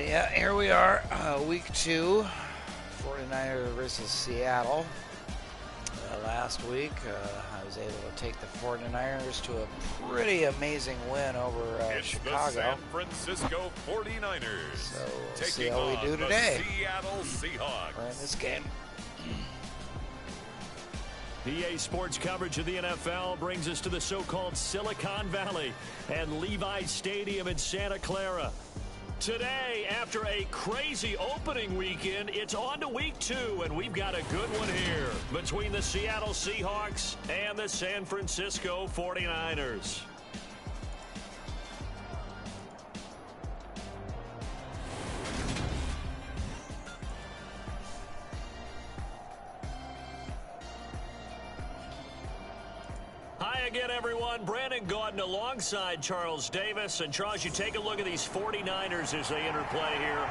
Yeah, here we are, week 2, 49ers versus Seattle. Last week, I was able to take the 49ers to a pretty amazing win over Chicago. The San Francisco 49ers. So we'll see how we do today. Seattle Seahawks. We're in this game. PA Sports coverage of the NFL brings us to the so-called Silicon Valley and Levi's Stadium in Santa Clara. Today, after a crazy opening weekend, it's on to week 2, and we've got a good one here between the Seattle Seahawks and the San Francisco 49ers. Hi again, everyone. Brandon Gaudin alongside Charles Davis. And Charles, you take a look at these 49ers as they interplay here.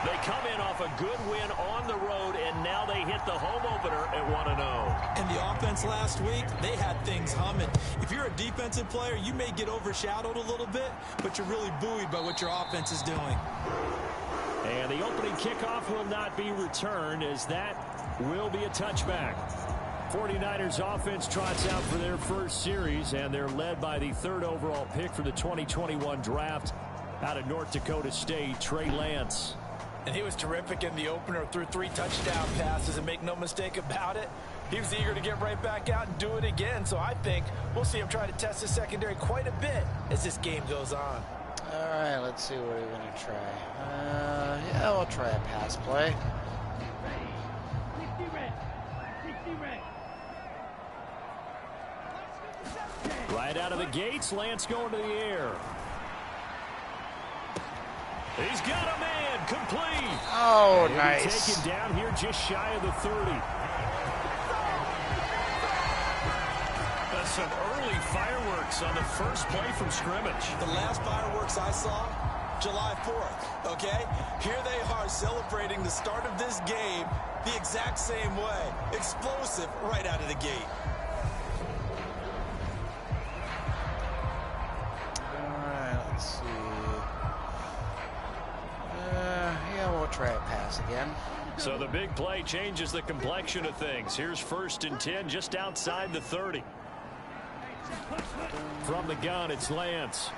They come in off a good win on the road, and now they hit the home opener at 1-0. And the offense last week, they had things humming. If you're a defensive player, you may get overshadowed a little bit, but you're really buoyed by what your offense is doing. And the opening kickoff will not be returned, as that will be a touchback. 49ers offense trots out for their first series, and they're led by the 3rd overall pick for the 2021 draft out of North Dakota State, Trey Lance. And he was terrific in the opener, threw 3 touchdown passes, and make no mistake about it, he was eager to get right back out and do it again. So I think we'll see him try to test the secondary quite a bit as this game goes on. All right, let's see what we're going to try. Yeah, we'll try a pass play. Right out of the gates, Lance going to the air. He's got a man, complete. Oh, and nice. Taken down here just shy of the 30. That's some early fireworks on the first play from scrimmage. The last fireworks I saw, July 4th, okay? Here they are celebrating the start of this game the exact same way. Explosive right out of the gate. Let's see. Yeah, we'll try a pass again. So the big play changes the complexion of things. Here's 1st and 10 just outside the 30. From the gun, it's Lance.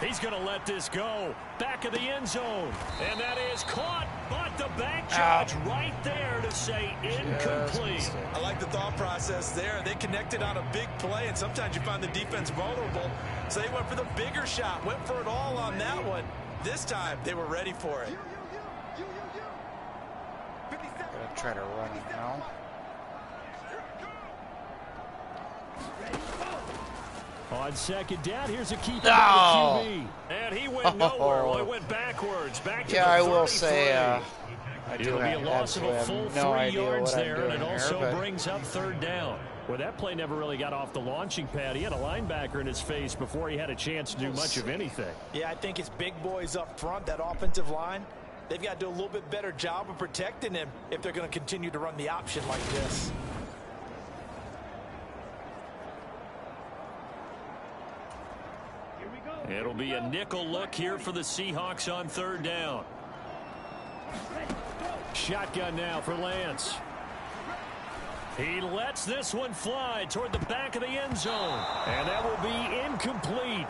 He's going to let this go. Back of the end zone. And that is caught. But the bank judge right there to say incomplete. I like the thought process there. They connected on a big play, and sometimes you find the defense vulnerable. So they went for the bigger shot, went for it all on that one. This time, they were ready for it. Gonna try to run it now. On 2nd down, here's a keeper by the QB. And he went nowhere. Well, he went backwards. Back to the 33. I will say, it'll be a loss of a full 3 yards there, and it also brings up 3rd down. Well, that play never really got off the launching pad. He had a linebacker in his face before he had a chance to do much of anything. Yeah, I think it's big boys up front, that offensive line. They've got to do a little bit better job of protecting him if they're going to continue to run the option like this. It'll be a nickel look here for the Seahawks on 3rd down. Shotgun now for Lance. He lets this one fly toward the back of the end zone. And that will be incomplete.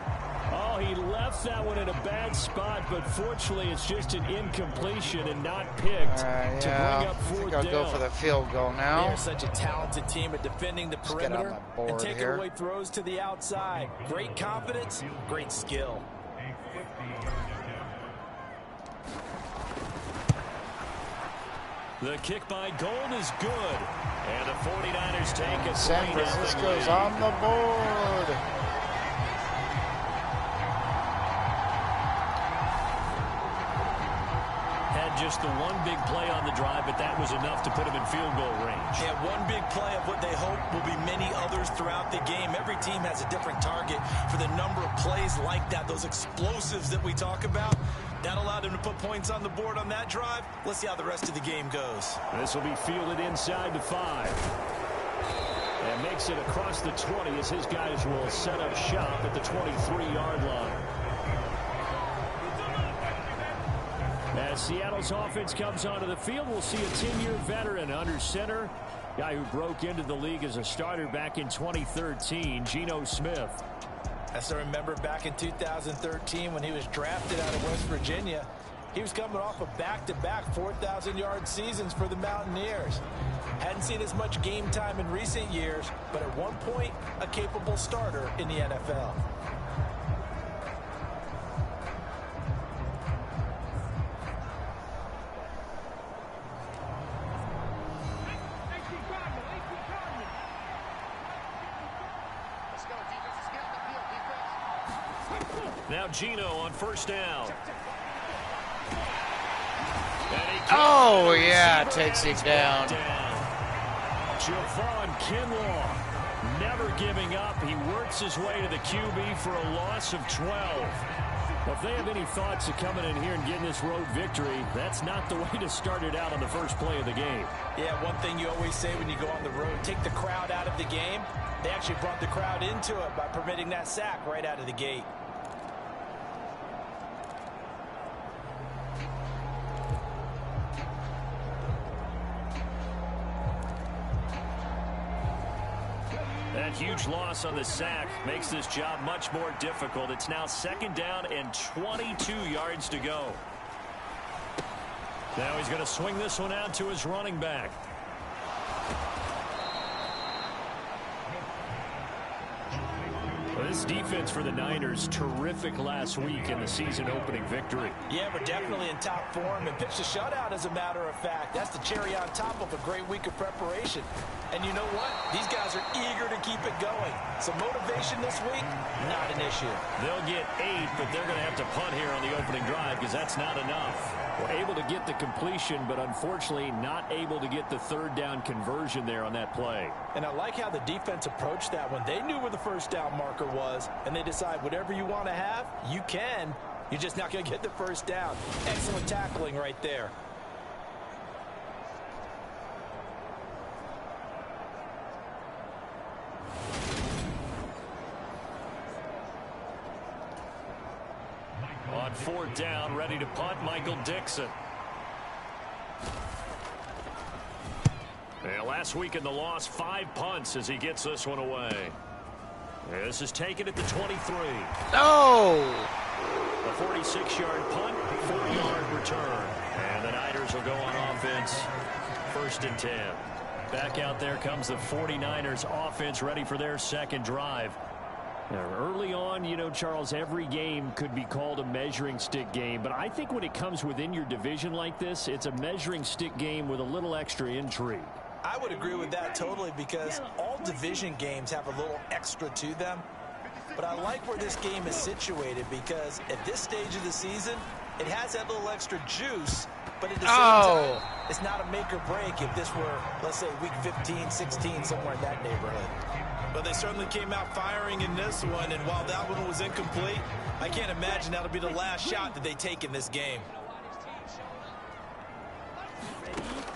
Oh, he left that one in a bad spot, but fortunately it's just an incompletion and not picked to bring up 4th down. I'll go for the field goal now. They're such a talented team at defending the perimeter and taking away throws to the outside. Great confidence, great skill. The kick by Gold is good. And the 49ers take it. San Francisco's on the board. Had just the one big play on the drive, but that was enough to put him in field goal range. Yeah, one big play of what they hope will be many others throughout the game. Every team has a different target for the number of plays like that, those explosives that we talk about. That allowed him to put points on the board on that drive. Let's see how the rest of the game goes. This will be fielded inside the 5. And makes it across the 20 as his guys will set up shop at the 23-yard line. As Seattle's offense comes onto the field, we'll see a 10-year veteran under center. Guy who broke into the league as a starter back in 2013, Geno Smith. I still remember back in 2013 when he was drafted out of West Virginia. He was coming off of back-to-back 4,000-yard seasons for the Mountaineers. Hadn't seen as much game time in recent years, but at one point, a capable starter in the NFL. Now Geno on first down. Oh, yeah, takes him down. Javon Kinlaw never giving up. He works his way to the QB for a loss of 12. Well, if they have any thoughts of coming in here and getting this road victory, that's not the way to start it out on the first play of the game. Yeah, one thing you always say when you go on the road, take the crowd out of the game. They actually brought the crowd into it by permitting that sack right out of the gate. That huge loss on the sack makes this job much more difficult. It's now second down and 22 yards to go. Now he's going to swing this one out to his running back. Well, this defense for the Niners, terrific last week in the season-opening victory. Yeah, we're definitely in top form and pitched a shutout, as a matter of fact. That's the cherry on top of a great week of preparation. And you know what? These guys are eager to keep it going. So motivation this week, not an issue. They'll get 8, but they're going to have to punt here on the opening drive because that's not enough. We're able to get the completion, but unfortunately not able to get the third down conversion there on that play. And I like how the defense approached that one. They knew where the first down marker was, and they decide whatever you want to have, you can. You're just not going to get the first down. Excellent tackling right there. On fourth down, ready to punt, Michael Dixon. Yeah, last week in the loss, 5 punts as he gets this one away. This is taken at the 23. No! A 46-yard punt, 4-yard return. And the Niners will go on offense, 1st and 10. Back out there comes the 49ers offense ready for their second drive. Now, early on, you know, Charles, every game could be called a measuring stick game, but I think when it comes within your division like this, it's a measuring stick game with a little extra intrigue. I would agree with that totally because all division games have a little extra to them. But I like where this game is situated because at this stage of the season, it has that little extra juice, but at the same time, it's not a make or break if this were, let's say, week 15, 16, somewhere in that neighborhood. But they certainly came out firing in this one, and while that one was incomplete, I can't imagine that'll be the last shot that they take in this game.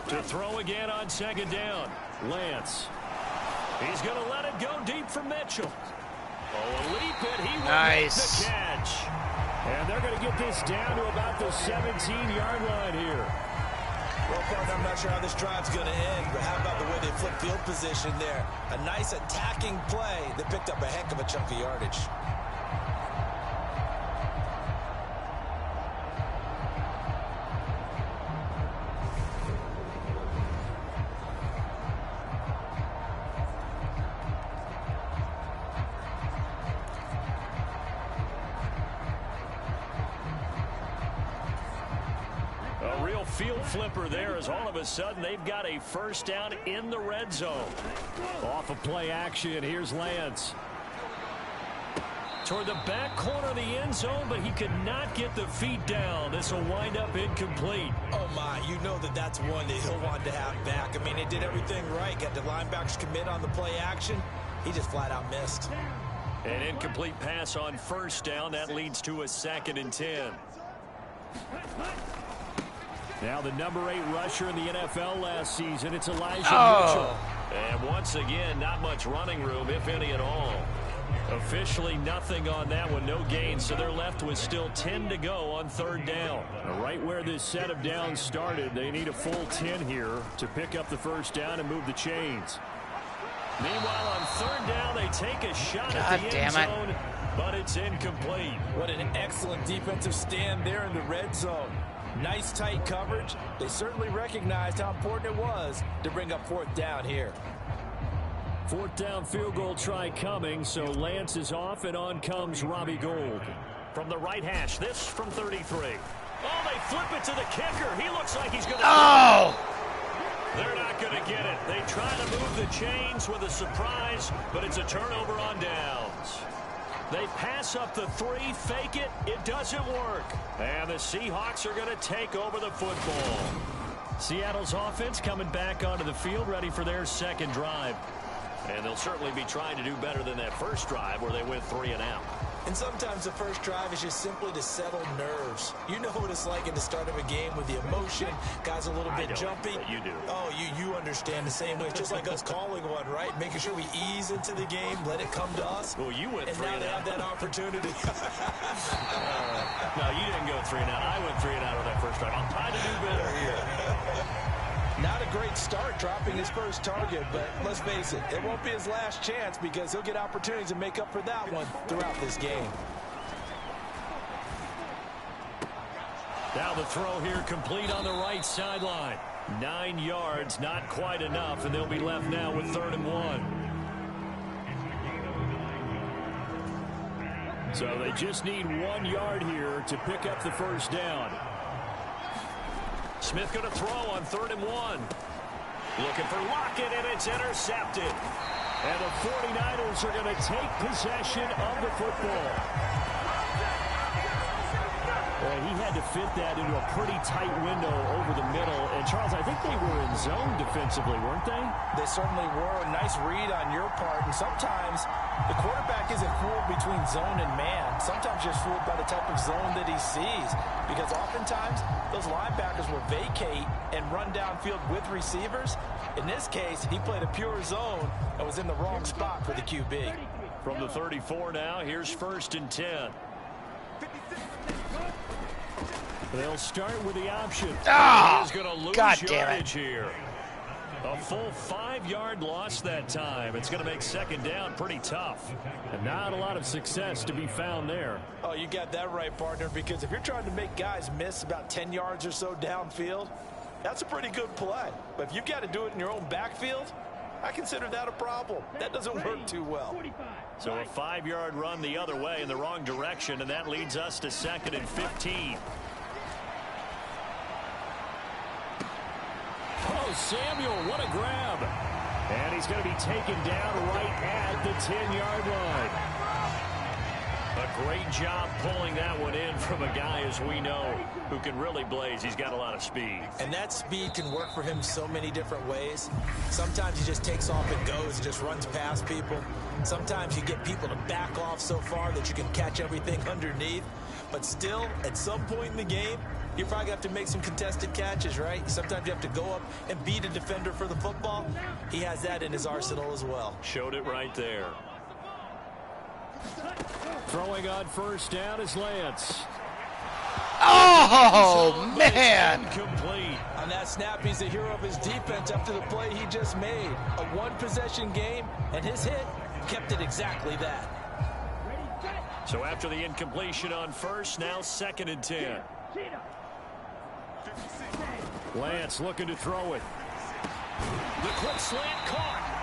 To throw again on second down, Lance. He's going to let it go deep for Mitchell. Oh, a leap it. He nice. The catch. And they're going to get this down to about the 17-yard line here. Well, partner, I'm not sure how this drive's going to end, but how about the way they flip field position there? A nice attacking play that picked up a heck of a chunk of yardage. Field flipper there as all of a sudden they've got a first down in the red zone. Off of play action, here's Lance. Toward the back corner of the end zone, but he could not get the feet down. This will wind up incomplete. Oh, my. You know that that's one that he'll want to have back. I mean, he did everything right. Got the linebackers commit on the play action. He just flat out missed. An incomplete pass on first down. That leads to a 2nd and 10. Now the number 8 rusher in the NFL last season, it's Elijah Mitchell. And once again, not much running room, if any at all. Officially nothing on that one, no gain, so they're left with still 10 to go on third down. Right where this set of downs started, they need a full 10 here to pick up the first down and move the chains. Meanwhile, on third down, they take a shot at the end zone, but it's incomplete. What an excellent defensive stand there in the red zone. Nice tight coverage. They certainly recognized how important it was to bring up fourth down here. Fourth down field goal try coming, so Lance is off, and on comes Robbie Gould. From the right hash, this from 33. Oh, they flip it to the kicker. He looks like he's going to... Oh! They're not going to get it. They try to move the chains with a surprise, but it's a turnover on downs. They pass up the 3, fake it. It doesn't work. And the Seahawks are going to take over the football. Seattle's offense coming back onto the field, ready for their second drive. And they'll certainly be trying to do better than that first drive where they went 3 and out. And sometimes the first drive is just simply to settle nerves. You know what it's like at the start of a game with the emotion. Guys a little bit jumpy. You do. Oh, you understand the same way. It's just like us calling one, right? Making sure we ease into the game, let it come to us. Well, you went 3 and out. And now they have that opportunity. No, you didn't go 3 and out. I went 3 and out on that first drive. I'll try to do better here. Not a great start dropping his first target, but let's face it, it won't be his last chance because he'll get opportunities to make up for that one throughout this game. Now the throw here complete on the right sideline. 9 yards, not quite enough, and they'll be left now with 3rd and 1. So they just need 1 yard here to pick up the first down. Smith going to throw on 3rd and 1. Looking for Lockett, and it's intercepted. And the 49ers are going to take possession of the football. He had to fit that into a pretty tight window over the middle. And, Charles, I think they were in zone defensively, weren't they? They certainly were. A nice read on your part. And sometimes the quarterback isn't fooled between zone and man. Sometimes just fooled by the type of zone that he sees. Because oftentimes those linebackers will vacate and run downfield with receivers. In this case, he played a pure zone and was in the wrong spot for the QB. From the 34 now, here's 1st and 10. They'll start with the option. Ah! He's going to lose God damn yardage here. A full 5-yard loss that time. It's going to make 2nd down pretty tough. And not a lot of success to be found there. Oh, you got that right, partner, because if you're trying to make guys miss about 10 yards or so downfield, that's a pretty good play. But if you've got to do it in your own backfield, I consider that a problem. That doesn't work too well. So a 5-yard run the other way in the wrong direction, and that leads us to 2nd and 15. Oh, Samuel, what a grab. And he's going to be taken down right at the 10-yard line. A great job pulling that one in from a guy, as we know, who can really blaze. He's got a lot of speed. And that speed can work for him so many different ways. Sometimes he just takes off and goes and just runs past people. Sometimes you get people to back off so far that you can catch everything underneath. But still, at some point in the game, you're probably going to have to make some contested catches, right? Sometimes you have to go up and beat a defender for the football. He has that in his arsenal as well. Showed it right there. Throwing on 1st down is Lance. Oh, man. Complete. On that snap, he's the hero of his defense after the play he just made. A one-possession game, and his hit kept it exactly that. So after the incompletion on 1st, now 2nd and 10. Lance looking to throw it. The quick slant caught.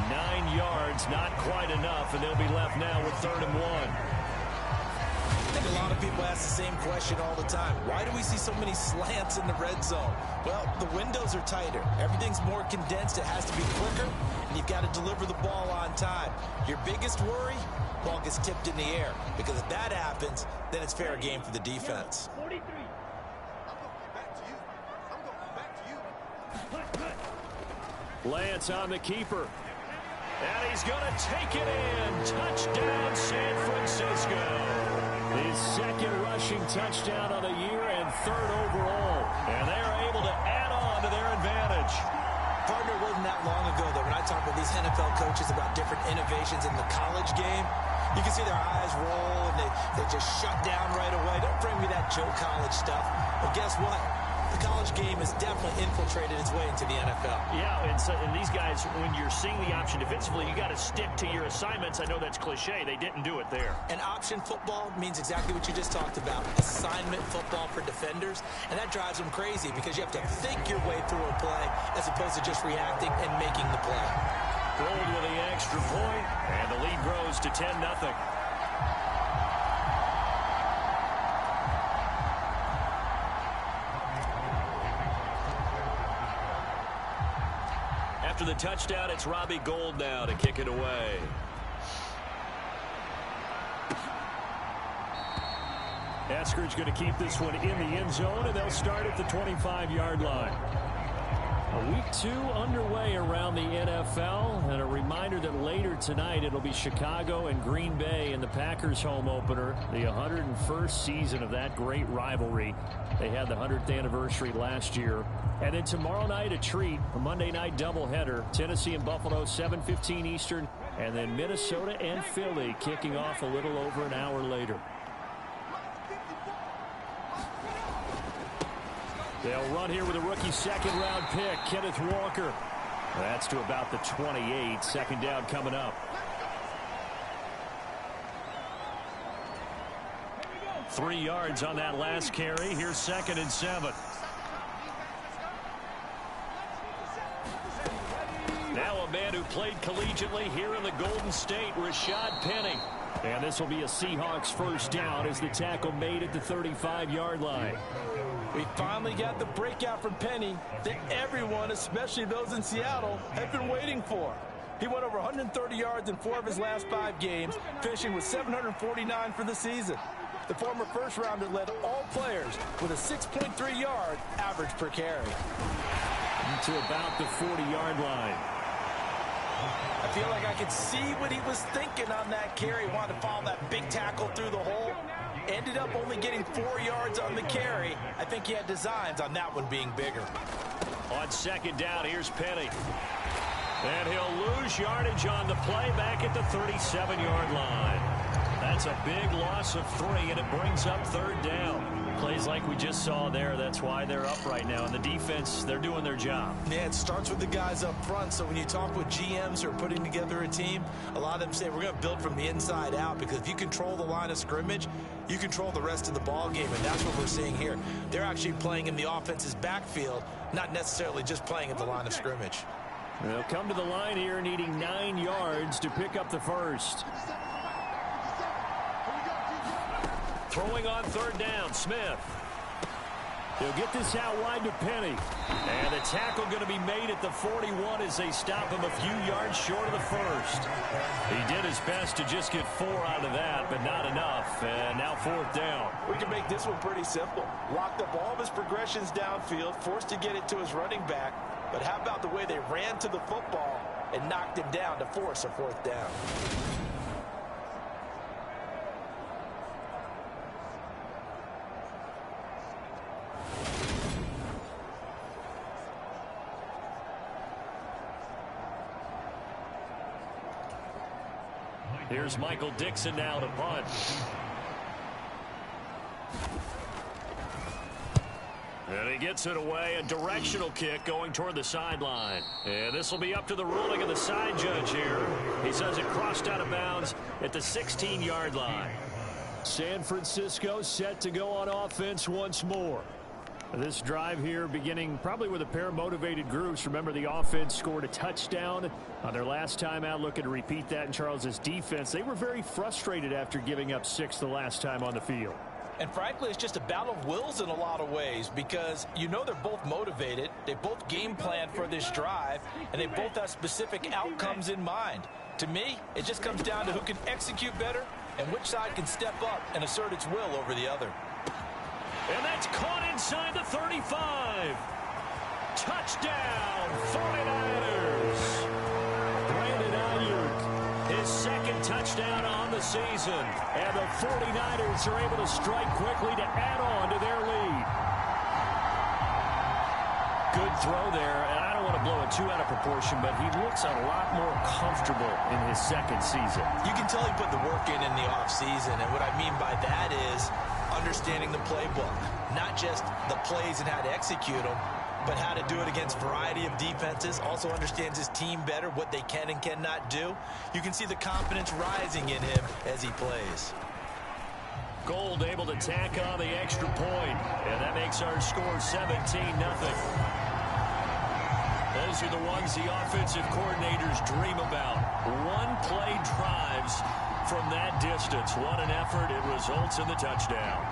9 yards, not quite enough, and they'll be left now with 3rd and 1. I think a lot of people ask the same question all the time. Why do we see so many slants in the red zone? Well, the windows are tighter. Everything's more condensed. It has to be quicker, and you've got to deliver the ball on time. Your biggest worry, ball gets tipped in the air, because if that happens, then it's fair game for the defense. Lance on the keeper. And he's going to take it in. Touchdown, San Francisco. His 2nd rushing touchdown of the year and 3rd overall. And they are able to add on to their advantage. Partner, it wasn't that long ago that when I talk with these NFL coaches about different innovations in the college game, you can see their eyes roll and they just shut down right away. Don't bring me that Joe College stuff. But guess what? The college game has definitely infiltrated its way into the NFL. Yeah, and these guys, when you're seeing the option defensively, you got to stick to your assignments. I know that's cliche. They didn't do it there. And option football means exactly what you just talked about, assignment football for defenders. And that drives them crazy because you have to think your way through a play as opposed to just reacting and making the play. Gold with the extra point, and the lead grows to 10-0. After the touchdown, it's Robbie Gould now to kick it away. Eskridge going to keep this one in the end zone, and they'll start at the 25-yard line. Week 2 underway around the NFL, and a reminder that later tonight it'll be Chicago and Green Bay in the Packers home opener, the 101st season of that great rivalry. They had the 100th anniversary last year. And then tomorrow night a treat, a Monday night doubleheader, Tennessee and Buffalo, 7:15 Eastern, and then Minnesota and Philly kicking off a little over an hour later. They'll run here with a rookie second-round pick, Kenneth Walker. That's to about the 28. Second down coming up. 3 yards on that last carry. Here's 2nd and 7. Now a man who played collegiately here in the Golden State, Rashad Penny. And this will be a Seahawks first down as the tackle made at the 35-yard line. We finally got the breakout from Penny that everyone, especially those in Seattle, have been waiting for. He went over 130 yards in 4 of his last 5 games, finishing with 749 for the season. The former first-rounder led all players with a 6.3 yard average per carry. To about the 40-yard line. I feel like I could see what he was thinking on that carry. He wanted to follow that big tackle through the hole. Ended up only getting 4 yards on the carry. I think he had designs on that one being bigger. On 2nd down, here's Penny. And he'll lose yardage on the play back at the 37-yard line. That's a big loss of 3, and it brings up 3rd down. Plays like we just saw there. That's why they're up right now. And the defense, they're doing their job. Yeah, it starts with the guys up front. So when you talk with GMs who are putting together a team, a lot of them say we're going to build from the inside out, because if you control the line of scrimmage, you control the rest of the ball game, and that's what we're seeing here. They're actually playing in the offense's backfield, not necessarily just playing at the line of scrimmage. They'll come to the line here needing 9 yards to pick up the first. Throwing on 3rd down, Smith. He'll get this out wide to Penny. And the tackle going to be made at the 41 as they stop him a few yards short of the first. He did his best to just get 4 out of that, but not enough. And now 4th down. We can make this one pretty simple. Locked up all of his progressions downfield, forced to get it to his running back. But how about the way they ran to the football and knocked him down to force a 4th down? Here's Michael Dixon now to punt. And he gets it away. A directional kick going toward the sideline. And this will be up to the ruling of the side judge here. He says it crossed out of bounds at the 16-yard line. San Francisco set to go on offense once more. This drive here beginning probably with a pair of motivated groups. Remember, the offense scored a touchdown on their last time out. Looking to repeat that in Charles's defense. They were very frustrated after giving up 6 the last time on the field. And frankly, it's just a battle of wills in a lot of ways, because you know they're both motivated. They both game planned for this drive, and they both have specific outcomes in mind. To me, it just comes down to who can execute better and which side can step up and assert its will over the other. And that's caught inside the 35. Touchdown, 49ers. Brandon Ayuk, his 2nd touchdown on the season. And the 49ers are able to strike quickly to add on to their lead. Good throw there, and I don't want to blow it too out of proportion, but he looks a lot more comfortable in his second season. You can tell he put the work in the offseason, and what I mean by that is understanding the playbook, not just the plays and how to execute them, but how to do it against a variety of defenses. Also understands his team better, what they can and cannot do. You can see the confidence rising in him as he plays. Gold able to tack on the extra point, and that makes our score 17-0. Those are the ones the offensive coordinators dream about. One-play drives from that distance. What an effort. It results in the touchdown.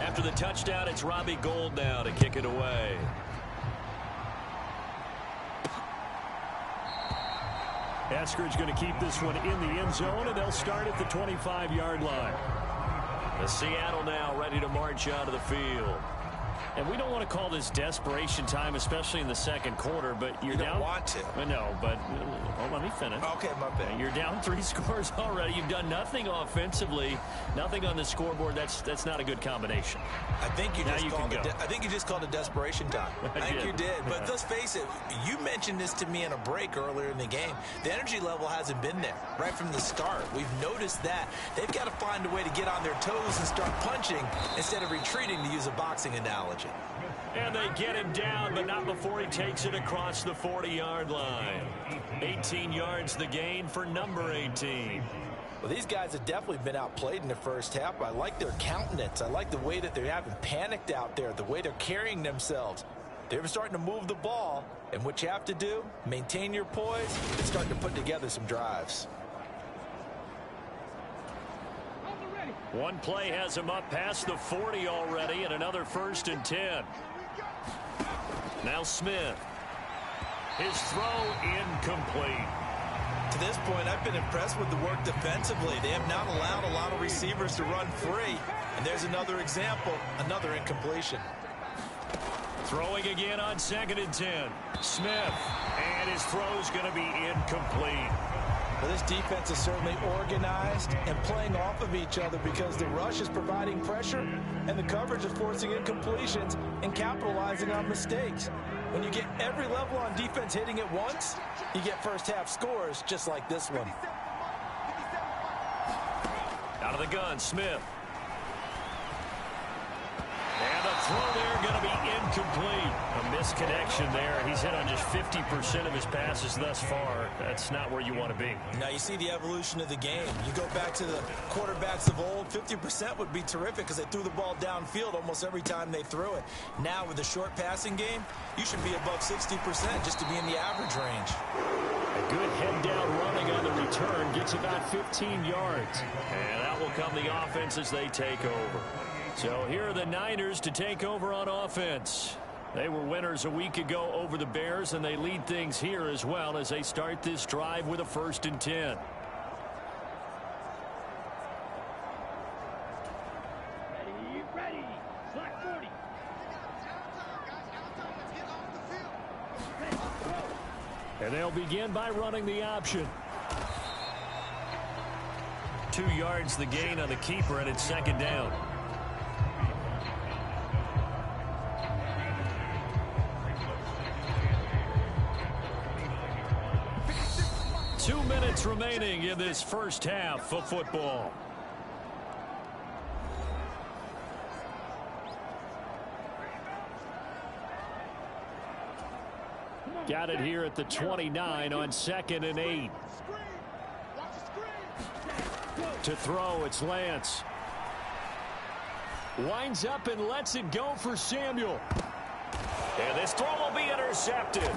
After the touchdown, it's Robbie Gould now to kick it away. Eskridge going to keep this one in the end zone, and they'll start at the 25-yard line. The Seattle now ready to march out of the field. And we don't want to call this desperation time, especially in the second quarter, but you're down. You don't want to. No, but let me finish. Okay, my bad. You're down 3 scores already. You've done nothing offensively, nothing on the scoreboard. That's not a good combination. I think you just called it desperation time. I think you did. But let's face it, you mentioned this to me in a break earlier in the game. The energy level hasn't been there right from the start. We've noticed that. They've got to find a way to get on their toes and start punching instead of retreating, to use a boxing analogy. And they get him down, but not before he takes it across the 40-yard line. 18 yards the gain for number 18. Well, these guys have definitely been outplayed in the first half. I like their countenance. I like the way that they haven't panicked out there, the way they're carrying themselves. They're starting to move the ball, and what you have to do, maintain your poise and start to put together some drives. One play has him up past the 40 already, and another 1st and 10. Now Smith. His throw incomplete. To this point, I've been impressed with the work defensively. They have not allowed a lot of receivers to run free. And there's another example, another incompletion. Throwing again on 2nd and 10. Smith. And his throw's going to be incomplete. Well, this defense is certainly organized and playing off of each other because the rush is providing pressure and the coverage is forcing incompletions and capitalizing on mistakes. When you get every level on defense hitting at once, you get first half scores just like this one. Out of the gun, Smith. And the throw there going to be incomplete. A misconnection there. He's hit on just 50% of his passes thus far. That's not where you want to be. Now you see the evolution of the game. You go back to the quarterbacks of old, 50% would be terrific because they threw the ball downfield almost every time they threw it. Now with the short passing game, you should be above 60% just to be in the average range. A good head down running on the return gets about 15 yards. And that will come the offense as they take over. So here are the Niners to take over on offense. They were winners a week ago over the Bears, and they lead things here as well as they start this drive with a 1st and 10. Ready. Slack 40. And they'll begin by running the option. 2 yards the gain on the keeper, and it's 2nd down. Two minutes remaining in this first half of football. Got it here at the 29 on 2nd and 8. To throw, it's Lance. Winds up and lets it go for Samuel. And this throw will be intercepted.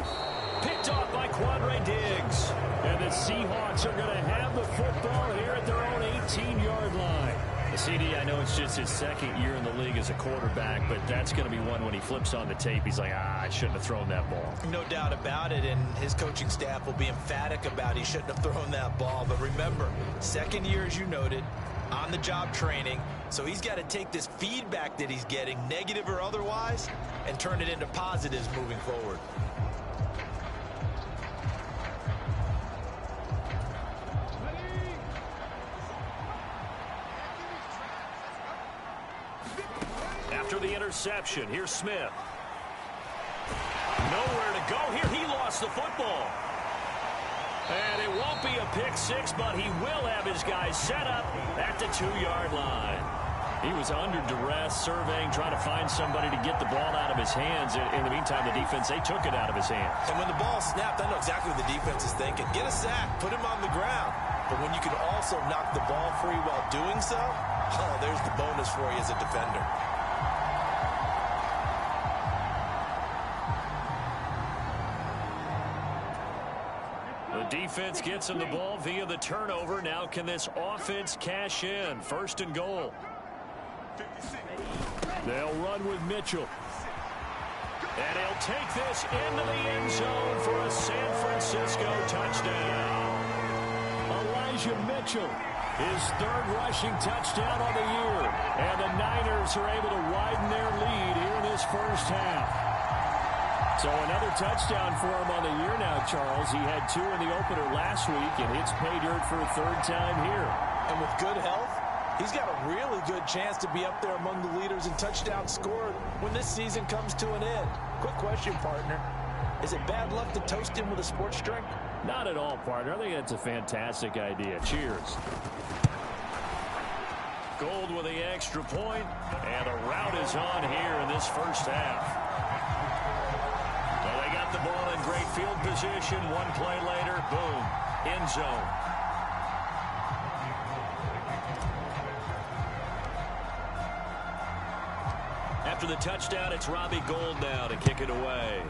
Picked off by Quandre Diggs. And the Seahawks are going to have the football here at their own 18-yard line. The CD, I know it's just his 2nd year in the league as a quarterback, but that's going to be one when he flips on the tape. He's like, I shouldn't have thrown that ball. No doubt about it, and his coaching staff will be emphatic about he shouldn't have thrown that ball. But remember, 2nd year, as you noted, on-the-job training. So he's got to take this feedback that he's getting, negative or otherwise, and turn it into positives moving forward. after the interception. Here's Smith. Nowhere to go here. He lost the football. And it won't be a pick six, but he will have his guys set up at the 2-yard line. He was under duress, surveying, trying to find somebody to get the ball out of his hands. In the meantime, the defense, they took it out of his hands. And when the ball snapped, I know exactly what the defense is thinking. Get a sack, put him on the ground. But when you can also knock the ball free while doing so, oh, there's the bonus for you as a defender. The defense gets him the ball via the turnover. Now can this offense cash in? 1st and goal. They'll run with Mitchell. And he'll take this into the end zone for a San Francisco touchdown. Elijah Mitchell, his 3rd rushing touchdown on the year. And the Niners are able to widen their lead here in this first half. So another touchdown for him on the year now, Charles. He had 2 in the opener last week, and it's pay dirt for a 3rd time here. And with good health, he's got a really good chance to be up there among the leaders in touchdowns scored when this season comes to an end. Quick question, partner. Is it bad luck to toast him with a sports drink? Not at all, partner. I think that's a fantastic idea. Cheers. Gold with the extra point, and the route is on here in this first half. Well, they got the ball in great field position. One play later, boom, end zone. After the touchdown, it's Robbie Gould now to kick it away.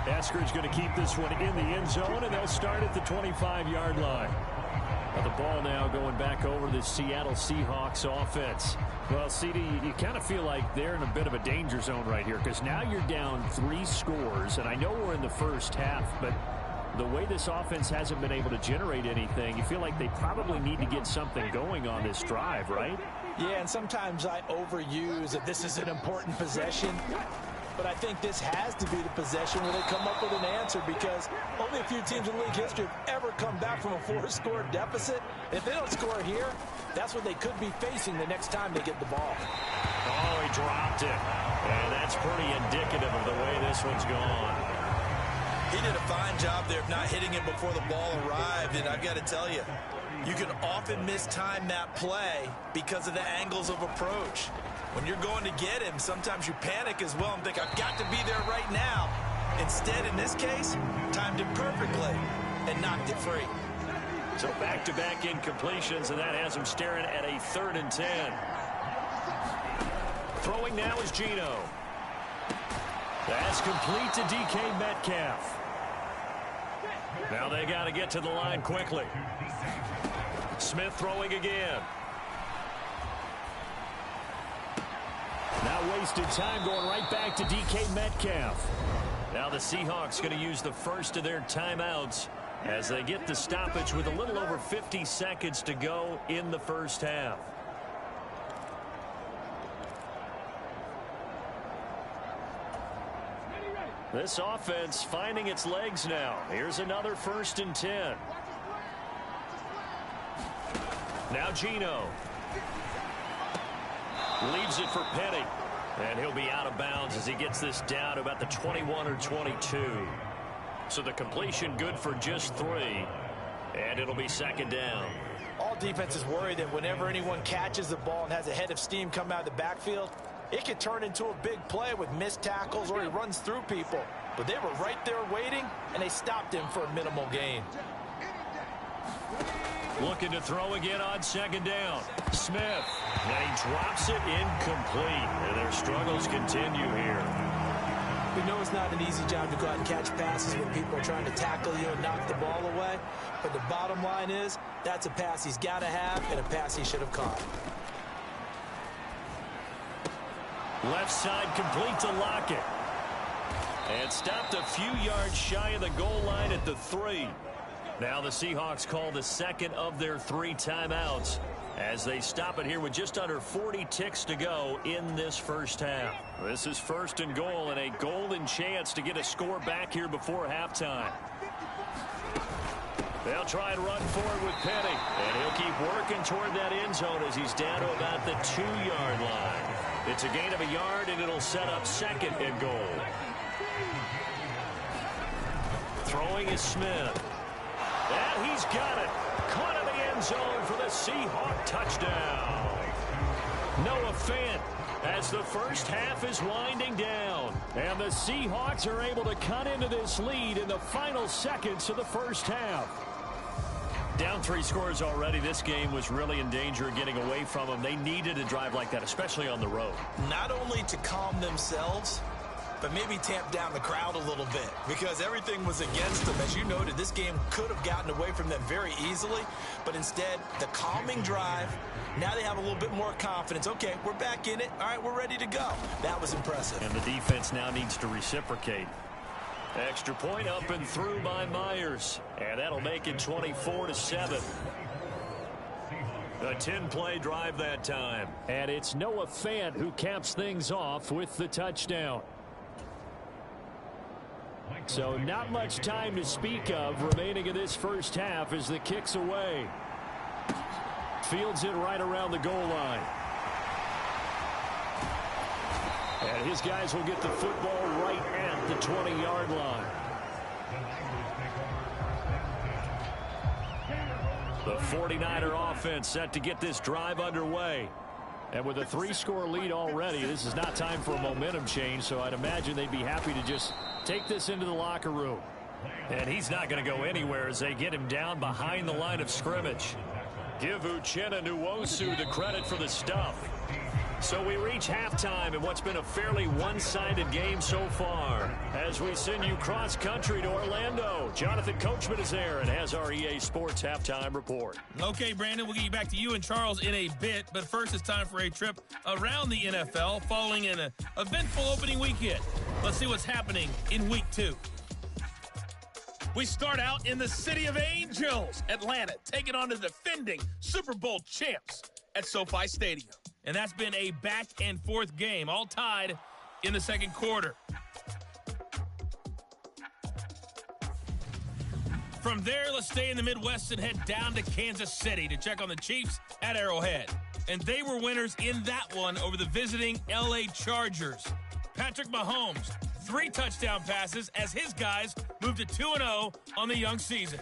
Esker's going to keep this one in the end zone, and they'll start at the 25-yard line. Now the ball now going back over the Seattle Seahawks offense. Well, CD, you kind of feel like they're in a bit of a danger zone right here because now you're down 3 scores, and I know we're in the first half, but the way this offense hasn't been able to generate anything, you feel like they probably need to get something going on this drive, right? Yeah, and sometimes I overuse that this is an important possession. But I think this has to be the possession where they come up with an answer because only a few teams in league history have ever come back from a 4-score deficit. If they don't score here, that's what they could be facing the next time they get the ball. Oh, he dropped it. And that's pretty indicative of the way this one's gone. He did a fine job there of not hitting it before the ball arrived, and I've got to tell you, you can often mistime that play because of the angles of approach. When you're going to get him, sometimes you panic as well and think, I've got to be there right now. Instead, in this case, timed it perfectly and knocked it free. So back-to-back incompletions, and that has him staring at a 3rd and 10. Throwing now is Geno. That's complete to DK Metcalf. Now they got to get to the line quickly. Smith throwing again. Now wasted time going right back to DK Metcalf. Now the Seahawks going to use the first of their timeouts as they get the stoppage with a little over 50 seconds to go in the first half. This offense finding its legs now. Here's another 1st and 10. Now Geno. Leaves it for Penny. And he'll be out of bounds as he gets this down to about the 21 or 22. So the completion good for just 3. And it'll be 2nd down. All defenses worry that whenever anyone catches the ball and has a head of steam come out of the backfield, it could turn into a big play with missed tackles or he runs through people. But they were right there waiting, and they stopped him for a minimal gain. Looking to throw again on 2nd down. Smith. And he drops it incomplete. And their struggles continue here. We know it's not an easy job to go out and catch passes when people are trying to tackle you and knock the ball away. But the bottom line is, that's a pass he's got to have and a pass he should have caught. Left side complete to Lockett. And stopped a few yards shy of the goal line at the 3. Now the Seahawks call the 2nd of their 3 timeouts as they stop it here with just under 40 ticks to go in this first half. This is 1st and goal and a golden chance to get a score back here before halftime. They'll try and run forward with Penny. And he'll keep working toward that end zone as he's down to about the 2-yard line. It's a gain of a yard, and it'll set up 2nd and goal. Throwing is Smith. And he's got it. Caught in the end zone for the Seahawk touchdown. Noah Fant as the first half is winding down. And the Seahawks are able to cut into this lead in the final seconds of the first half. Down 3 scores already. This game was really in danger of getting away from them. They needed a drive like that, especially on the road. Not only to calm themselves, but maybe tamp down the crowd a little bit because everything was against them. As you noted, this game could have gotten away from them very easily, but instead, the calming drive, now they have a little bit more confidence. Okay, we're back in it. All right, we're ready to go. That was impressive. And the defense now needs to reciprocate. Extra point up and through by Myers. And that'll make it 24-7. A 10-play drive that time. And it's Noah Fant who caps things off with the touchdown. So not much time to speak of remaining in this first half as the kick's away. Fields it right around the goal line. And his guys will get the football right at the 20-yard line. The 49er offense set to get this drive underway. And with a 3-score lead already, this is not time for a momentum change, so I'd imagine they'd be happy to just take this into the locker room. And he's not going to go anywhere as they get him down behind the line of scrimmage. Give Uchenna Nwosu the credit for the stuff. So we reach halftime in what's been a fairly one-sided game so far. As we send you cross-country to Orlando, Jonathan Coachman is there and has our EA Sports halftime report. Okay, Brandon, we'll get you back to you and Charles in a bit, but first it's time for a trip around the NFL following an eventful opening weekend. Let's see what's happening in Week 2. We start out in the City of Angels, Atlanta, taking on the defending Super Bowl champs at SoFi Stadium. And that's been a back-and-forth game, all tied in the second quarter. From there, let's stay in the Midwest and head down to Kansas City to check on the Chiefs at Arrowhead. And they were winners in that one over the visiting L.A. Chargers. Patrick Mahomes, 3 touchdown passes as his guys moved to 2-0 on the young season.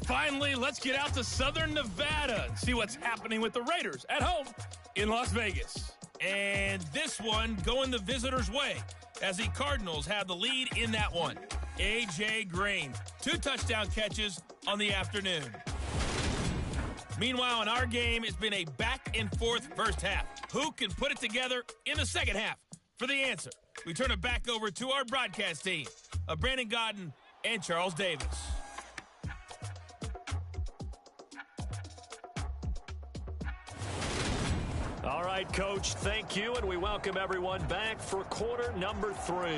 Finally, let's get out to Southern Nevada and see what's happening with the Raiders at home in Las Vegas. And this one going the visitors' way as the Cardinals have the lead in that one. A.J. Green, 2 touchdown catches on the afternoon. Meanwhile, in our game, it's been a back-and-forth first half. Who can put it together in the second half? For the answer, we turn it back over to our broadcast team of Brandon Godden and Charles Davis. All right, Coach, thank you, and we welcome everyone back for quarter number 3.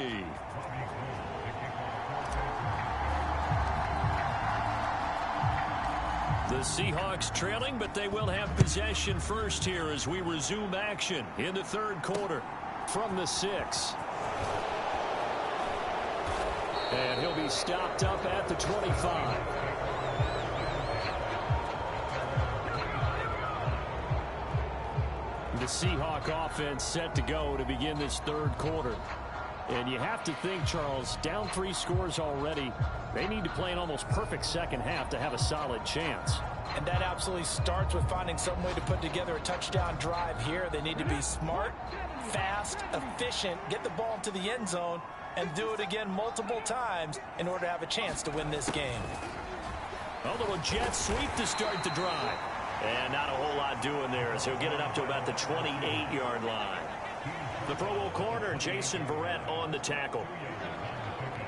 The Seahawks trailing, but they will have possession first here as we resume action in the third quarter from the 6. And he'll be stopped up at the 25. The Seahawk offense set to go to begin this third quarter. And you have to think, Charles, down 3 scores already. They need to play an almost perfect second half to have a solid chance. And that absolutely starts with finding some way to put together a touchdown drive here. They need to be smart, fast, efficient, get the ball into the end zone, and do it again multiple times in order to have a chance to win this game. A little jet sweep to start the drive. And not a whole lot doing there as he'll get it up to about the 28-yard line. The Pro Bowl corner, Jason Verrett on the tackle.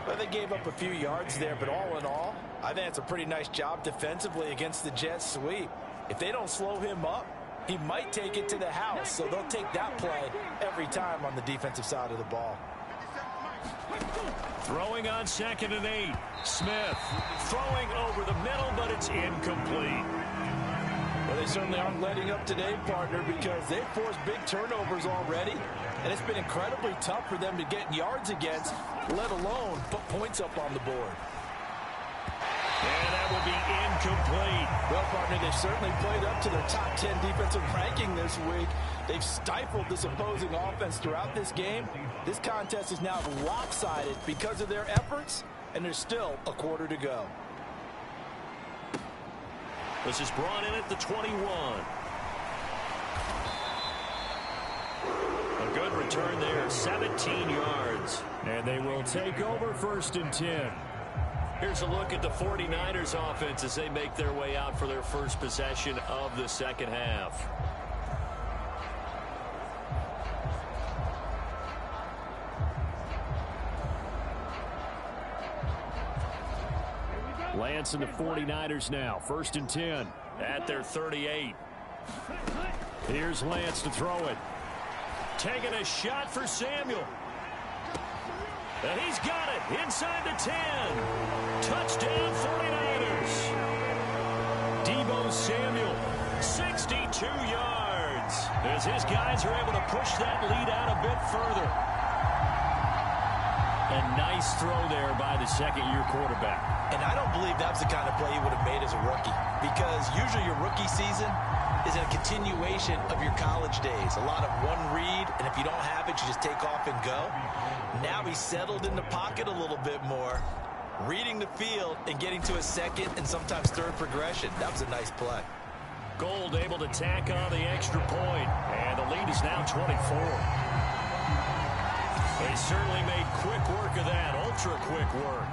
Well, they gave up a few yards there, but all in all, I think it's a pretty nice job defensively against the jet sweep. If they don't slow him up, he might take it to the house, so they'll take that play every time on the defensive side of the ball. Throwing on 2nd and 8. Smith throwing over the middle, but it's incomplete. Well, they certainly aren't letting up today, partner, because they've forced big turnovers already, and it's been incredibly tough for them to get yards against, let alone put points up on the board. And that will be incomplete. Well, partner, they've certainly played up to their top 10 defensive ranking this week. They've stifled this opposing offense throughout this game. This contest is now lopsided because of their efforts, and there's still a quarter to go. This is brought in at the 21. A good return there, 17 yards. And they will take over 1st and 10. Here's a look at the 49ers offense as they make their way out for their first possession of the second half. Lance and the 49ers now. 1st and 10. At their 38. Here's Lance to throw it. Taking a shot for Samuel. And he's got it inside the 10. Touchdown 49ers. Deebo Samuel, 62 yards. As his guys are able to push that lead out a bit further. A nice throw there by the second-year quarterback. And I don't believe that was the kind of play he would have made as a rookie, because usually your rookie season is a continuation of your college days. A lot of one read, and if you don't have it, you just take off and go. Now he's settled in the pocket a little bit more, reading the field and getting to a second and sometimes third progression. That was a nice play. Gold able to tack on the extra point, and the lead is now 24. They certainly made quick work of that, ultra-quick work.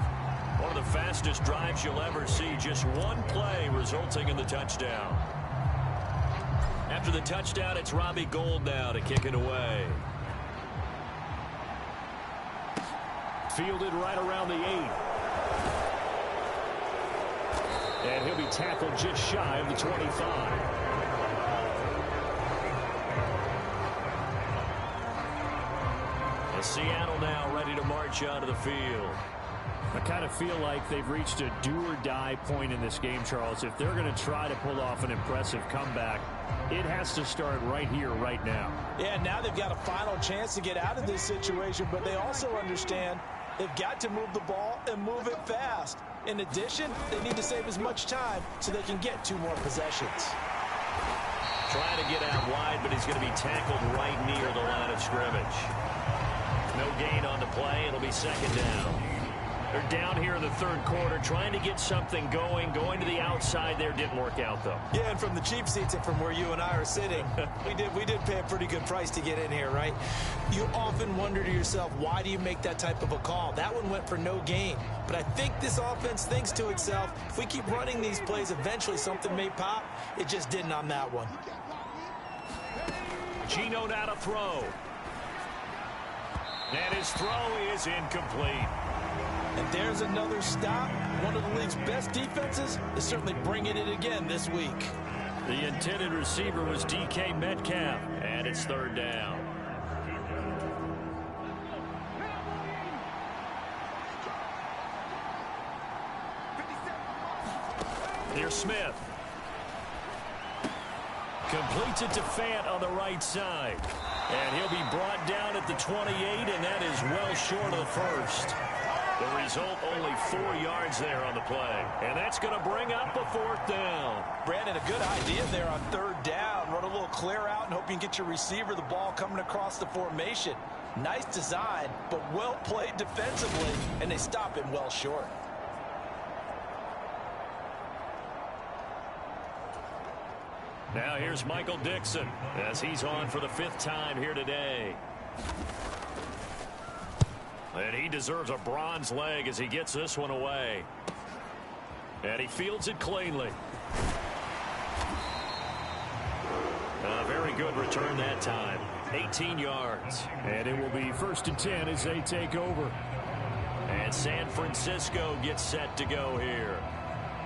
One of the fastest drives you'll ever see, just one play resulting in the touchdown. After the touchdown, it's Robbie Gould now to kick it away. Fielded right around the 8. And he'll be tackled just shy of the 25. Seattle now ready to march onto the field. I kind of feel like they've reached a do-or-die point in this game, Charles. If they're going to try to pull off an impressive comeback, it has to start right here, right now. Yeah, now they've got a final chance to get out of this situation, but they also understand they've got to move the ball and move it fast. In addition, they need to save as much time so they can get 2 more possessions. Trying to get out wide, but he's going to be tackled right near the line of scrimmage. No gain on the play. It'll be second down. They're down here in the 3rd quarter, trying to get something going. Going to the outside there didn't work out, though. Yeah, and from the cheap seats and from where you and I are sitting, we did pay a pretty good price to get in here, right? You often wonder to yourself, why do you make that type of a call? That one went for no gain. But I think this offense thinks to itself, if we keep running these plays, eventually something may pop. It just didn't on that one. Gino now to throw. And his throw is incomplete. And there's another stop. One of the league's best defenses is certainly bringing it again this week. The intended receiver was DK Metcalf, and it's 3rd down. Here's Smith. Completes it to Fant on the right side. And he'll be brought down at the 28, and that is well short of the first. The result, only 4 yards there on the play. And that's going to bring up a 4th down. Brandon, a good idea there on 3rd down. Run a little clear out and hope you can get your receiver the ball coming across the formation. Nice design, but well played defensively, and they stop him well short. Now here's Michael Dixon as he's on for the 5th time here today. And he deserves a bronze leg as he gets this one away. And he fields it cleanly. A very good return that time. 18 yards. And it will be 1st and 10 as they take over. And San Francisco gets set to go here.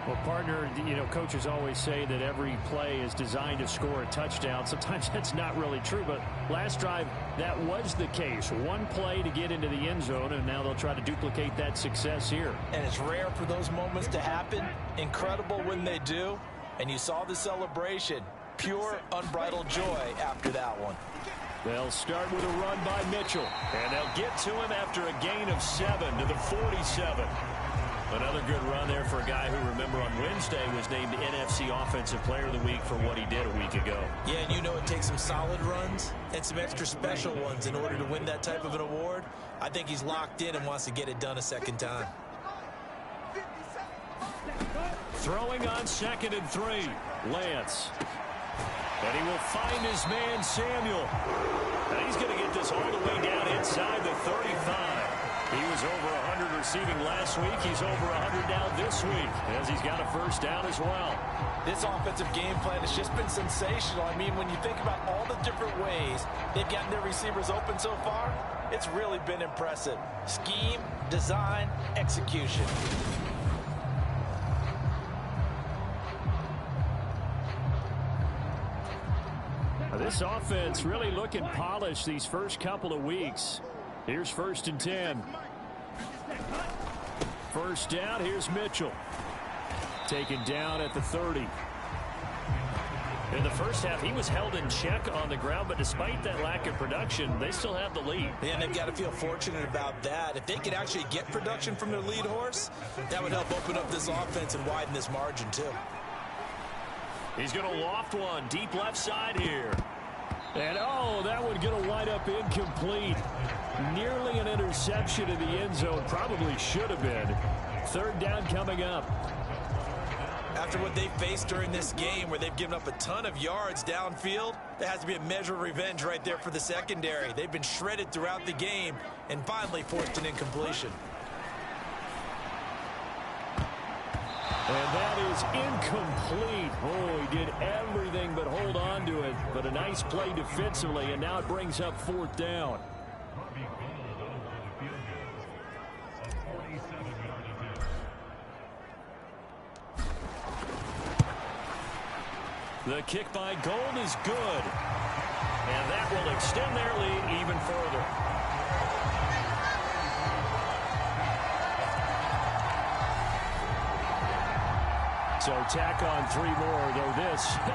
Well, partner, you know, coaches always say that every play is designed to score a touchdown. Sometimes that's not really true, but last drive, that was the case. One play to get into the end zone, and now they'll try to duplicate that success here. And it's rare for those moments to happen. Incredible when they do. And you saw the celebration. Pure, unbridled joy after that one. They'll start with a run by Mitchell. And they'll get to him after a gain of 7 to the 47. Another good run there for a guy who, remember, on Wednesday was named NFC Offensive Player of the Week for what he did a week ago. Yeah, and you know it takes some solid runs and some extra special ones in order to win that type of an award. I think he's locked in and wants to get it done a second time. Throwing on 2nd and 3, Lance. And he will find his man, Samuel. And he's going to get this all the way down inside the 35. He was over 100 receiving last week. He's over 100 now this week as he's got a first down as well. This offensive game plan has just been sensational. I mean, when you think about all the different ways they've gotten their receivers open so far, it's really been impressive. Scheme, design, execution. This offense really looking polished these first couple of weeks. Here's 1st and 10. First down, here's Mitchell. Taken down at the 30. In the first half, he was held in check on the ground, but despite that lack of production, they still have the lead. And they've got to feel fortunate about that. If they could actually get production from their lead horse, that would help open up this offense and widen this margin, too. He's going to loft one deep left side here. And, oh, that one going to wind up incomplete. Nearly an interception in the end zone. Probably should have been. 3rd down coming up. After what they faced during this game where they've given up a ton of yards downfield, there has to be a measure of revenge right there for the secondary. They've been shredded throughout the game and finally forced an incompletion. And that is incomplete. Oh, he did everything but hold on to it. But a nice play defensively, and now it brings up 4th down. The kick by Gold is good. And that will extend their lead even further. So tack on 3 more, though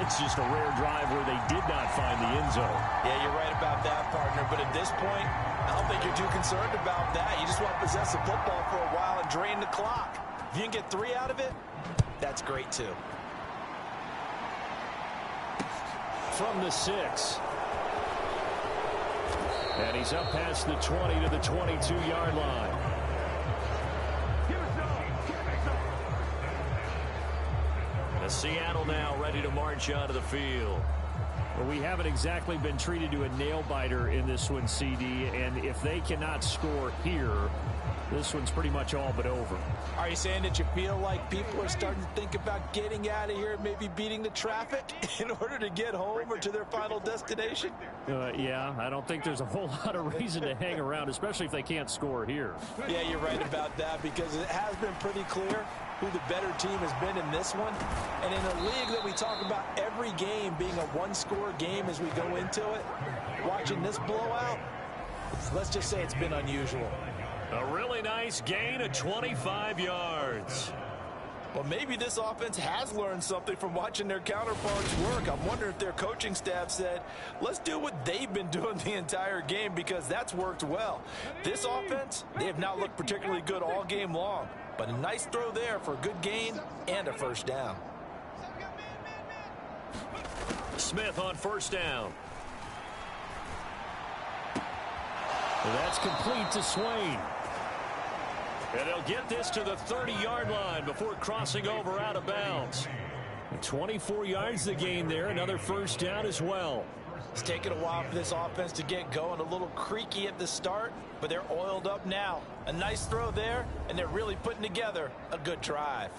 it's just a rare drive where they did not find the end zone. Yeah, you're right about that, partner. But at this point, I don't think you're too concerned about that. You just want to possess the football for a while and drain the clock. If you can get 3 out of it, that's great, too. From the 6. And he's up past the 20 to the 22-yard line. Seattle now ready to march onto the field. Well, we haven't exactly been treated to a nail-biter in this one, CD, and if they cannot score here, this one's pretty much all but over. Are you saying that you feel like people are starting to think about getting out of here and maybe beating the traffic in order to get home or to their final destination? Yeah, I don't think there's a whole lot of reason to hang around, especially if they can't score here. Yeah, you're right about that because it has been pretty clear who the better team has been in this one. And in a league that we talk about every game being a one-score game as we go into it, watching this blowout, let's just say it's been unusual. A really nice gain of 25 yards. Well, maybe this offense has learned something from watching their counterparts work. I'm wondering if their coaching staff said, let's do what they've been doing the entire game because that's worked well. This offense, they have not looked particularly good all game long. But a nice throw there for a good gain and a first down. Smith on first down. Well, that's complete to Swain. And they'll get this to the 30-yard line before crossing over out of bounds. 24 yards to gain there. Another first down as well. It's taken a while for this offense to get going. A little creaky at the start, but they're oiled up now. A nice throw there, and they're really putting together a good drive.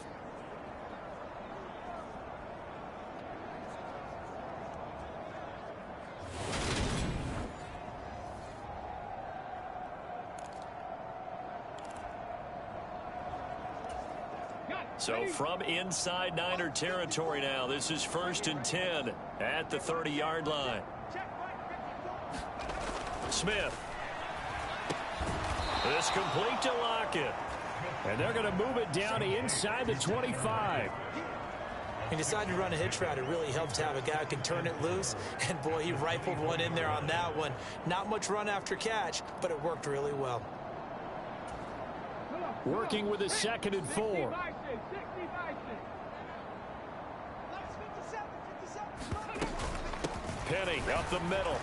So from inside Niner territory now, this is 1st and 10 at the 30-yard line. Smith. This complete to Lockett. And they're going to move it down to inside the 25. He decided to run a hitch route. It really helped to have a guy who can turn it loose. And, boy, he rifled one in there on that one. Not much run after catch, but it worked really well. Working with a 2nd and 4. Penny up the middle.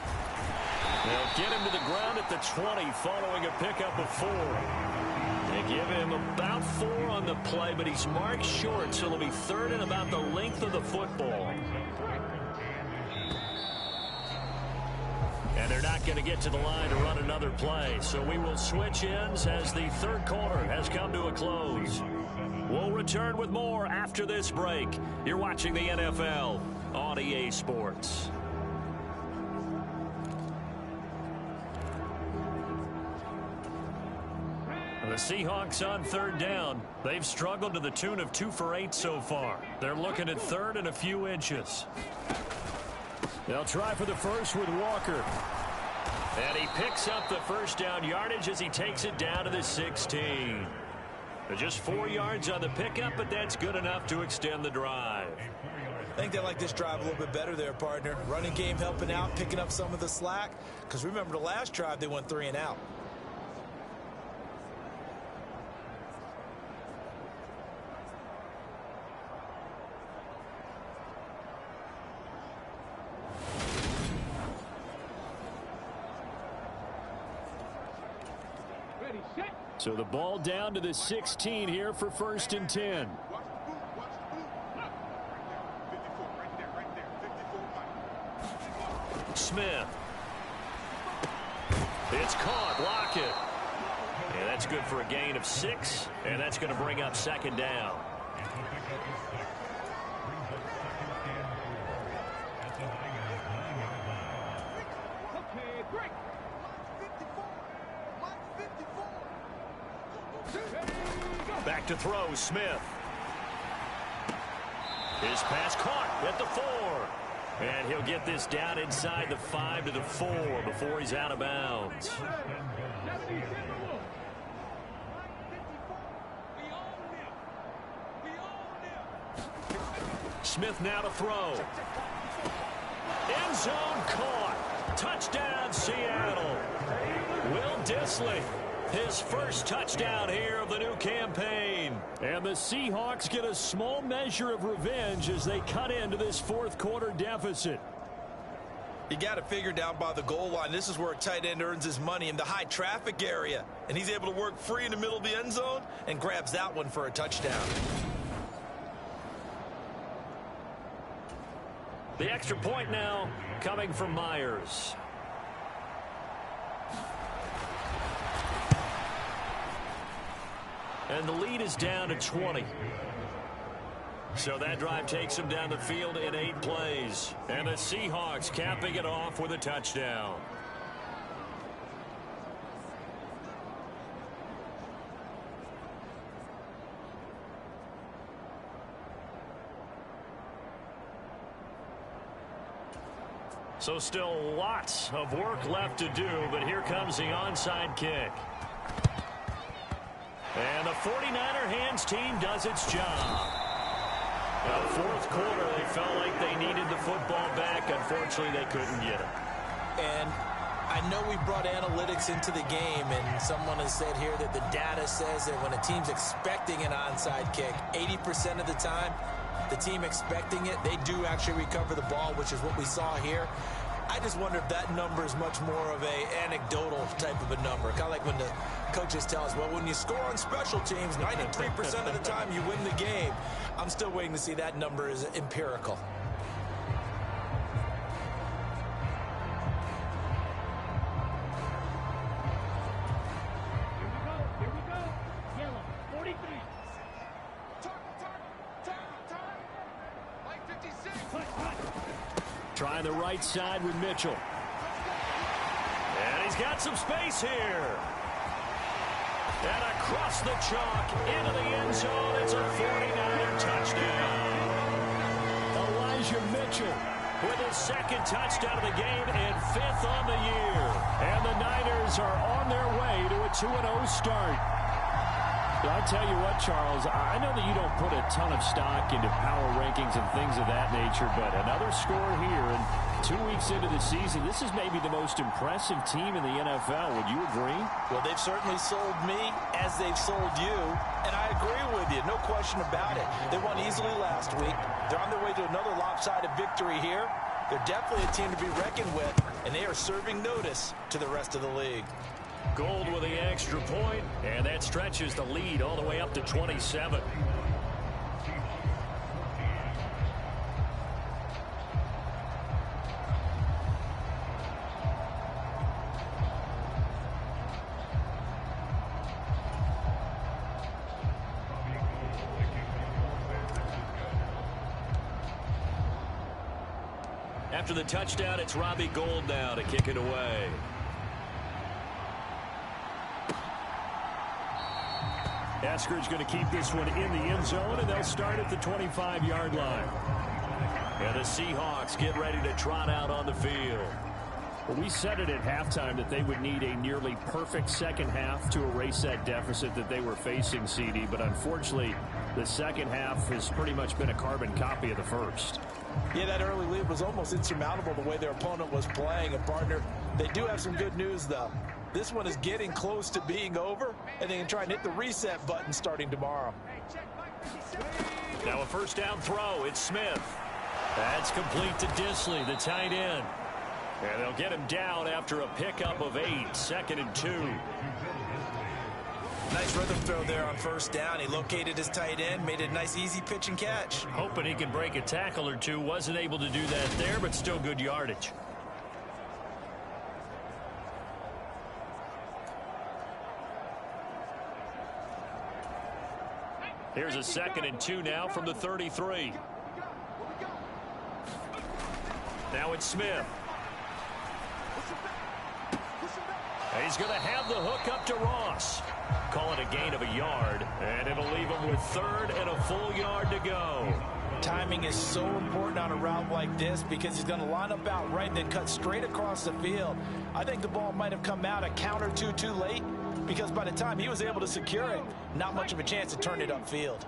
They'll get him to the ground at the 20 following a pickup of 4. They give him about 4 on the play, but he's marked short, so it'll be 3rd and about the length of the football. And they're not going to get to the line to run another play, so we will switch ends as the 3rd quarter has come to a close. We'll return with more after this break. You're watching the NFL on EA Sports. The Seahawks on 3rd down. They've struggled to the tune of 2 for 8 so far. They're looking at 3rd and a few inches. They'll try for the first with Walker. And he picks up the first down yardage as he takes it down to the 16. Just 4 yards on the pickup, but that's good enough to extend the drive. I think they like this drive a little bit better there, partner. Running game helping out, picking up some of the slack. Because remember the last drive, they went 3 and out. So the ball down to the 16 here for 1st and 10. Smith. It's caught. Lock it. And that's good for a gain of 6. And that's going to bring up 2nd down. Back to throw, Smith. His pass caught at the 4. And he'll get this down inside the 5 to the 4 before he's out of bounds. Smith now to throw. End zone caught. Touchdown, Seattle. Will Dissly. His first touchdown here of the new campaign. And the Seahawks get a small measure of revenge as they cut into this 4th quarter deficit. You got to figure down by the goal line. This is where a tight end earns his money, in the high traffic area. And he's able to work free in the middle of the end zone and grabs that one for a touchdown. The extra point now coming from Myers. And the lead is down to 20. So that drive takes them down the field in 8 plays. And the Seahawks capping it off with a touchdown. So still lots of work left to do, but here comes the onside kick. And the 49er hands team does its job. Now, 4th quarter, they felt like they needed the football back. Unfortunately, they couldn't get it. And I know we brought analytics into the game, and someone has said here that the data says that when a team's expecting an onside kick, 80% of the time, the team expecting it, they do actually recover the ball, which is what we saw here. I just wonder if that number is much more of a anecdotal type of a number. Kind of like when the coaches tell us, well, when you score on special teams, 93% of the time you win the game. I'm still waiting to see that number is empirical. Here we go. Yellow, 43. Like 56. Trying the right side with Mitchell. And he's got some space here. And across the chalk into the end zone. It's a 49er touchdown. Elijah Mitchell with his 2nd touchdown of the game and 5th on the year. And the Niners are on their way to a 2-0 start. Well, I'll tell you what, Charles, I know that you don't put a ton of stock into power rankings and things of that nature, but another score here, and 2 weeks into the season, this is maybe the most impressive team in the NFL. Would you agree? Well, they've certainly sold me as they've sold you, and I agree with you, no question about it. They won easily last week. They're on their way to another lopsided victory here. They're definitely a team to be reckoned with, and they are serving notice to the rest of the league. Gold with the extra point, and that stretches the lead all the way up to 27. After the touchdown, it's Robbie Gould now to kick it away. Esker's going to keep this one in the end zone, and they'll start at the 25-yard line. And the Seahawks get ready to trot out on the field. Well, we said it at halftime that they would need a nearly perfect second half to erase that deficit that they were facing, CD. But unfortunately, the second half has pretty much been a carbon copy of the first. Yeah, that early lead was almost insurmountable the way their opponent was playing. And, partner, they do have some good news, though. This one is getting close to being over, and they can try and hit the reset button starting tomorrow. Now a first down throw. It's Smith. That's complete to Disley, the tight end. And they'll get him down after a pickup of 8, 2nd and 2. Nice rhythm throw there on first down. He located his tight end, made a nice easy pitch and catch. Hoping he can break a tackle or two. Wasn't able to do that there, but still good yardage. Here's a 2nd and 2 now from the 33. Now it's Smith. He's going to have the hook up to Ross. Call it a gain of a yard, and it'll leave him with 3rd and a full yard to go. Timing is so important on a route like this because he's going to line up out right and then cut straight across the field. I think the ball might have come out a count or two too late because by the time he was able to secure it, not much of a chance to turn it upfield.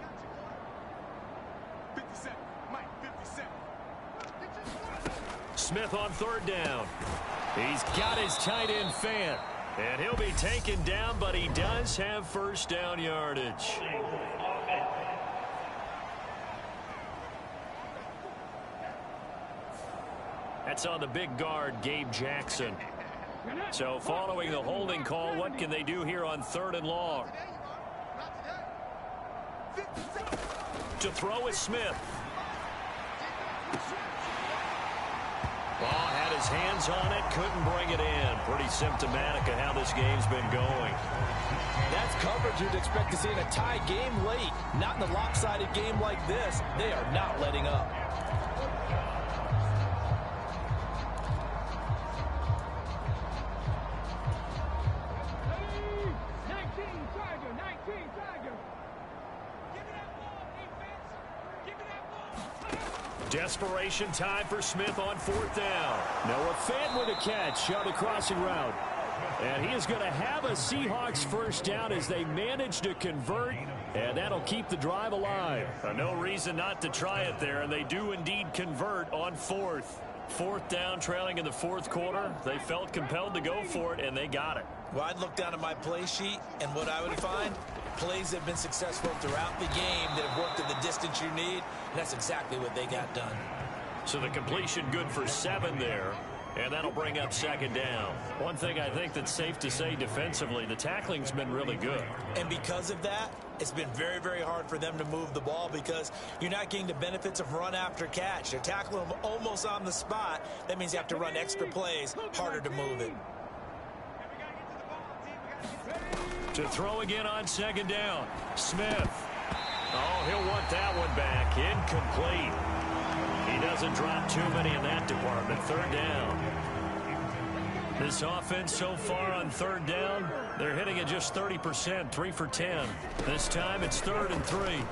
Smith on 3rd down. He's got his tight end fan. And he'll be taken down, but he does have first down yardage. That's on the big guard, Gabe Jackson. So following the holding call, what can they do here on 3rd and long? To throw is Smith. Oh, had his hands on it, couldn't bring it in. Pretty symptomatic of how this game's been going. That's coverage you'd expect to see in a tie game late. Not in a lopsided game like this. They are not letting up. Desperation time for Smith on 4th down. Noah Fant with a catch on the crossing route. And he is going to have a Seahawks first down as they manage to convert, and that'll keep the drive alive. No reason not to try it there, and they do indeed convert on 4th. 4th down, trailing in the 4th quarter. They felt compelled to go for it, and they got it. Well, I'd look down at my play sheet, and what I would find, plays have been successful throughout the game that have worked at the distance you need, and that's exactly what they got done. So the completion good for 7 there, and that'll bring up 2nd down. One thing I think that's safe to say defensively, the tackling's been really good. And because of that, it's been very, very hard for them to move the ball because you're not getting the benefits of run after catch. They're tackling them almost on the spot. That means you have to run extra plays, harder to move it. To throw again on 2nd down. Smith. Oh, he'll want that one back. Incomplete. He doesn't drop too many in that department. 3rd down. This offense so far on 3rd down, they're hitting it just 30%, 3 for 10. This time it's 3rd and 3.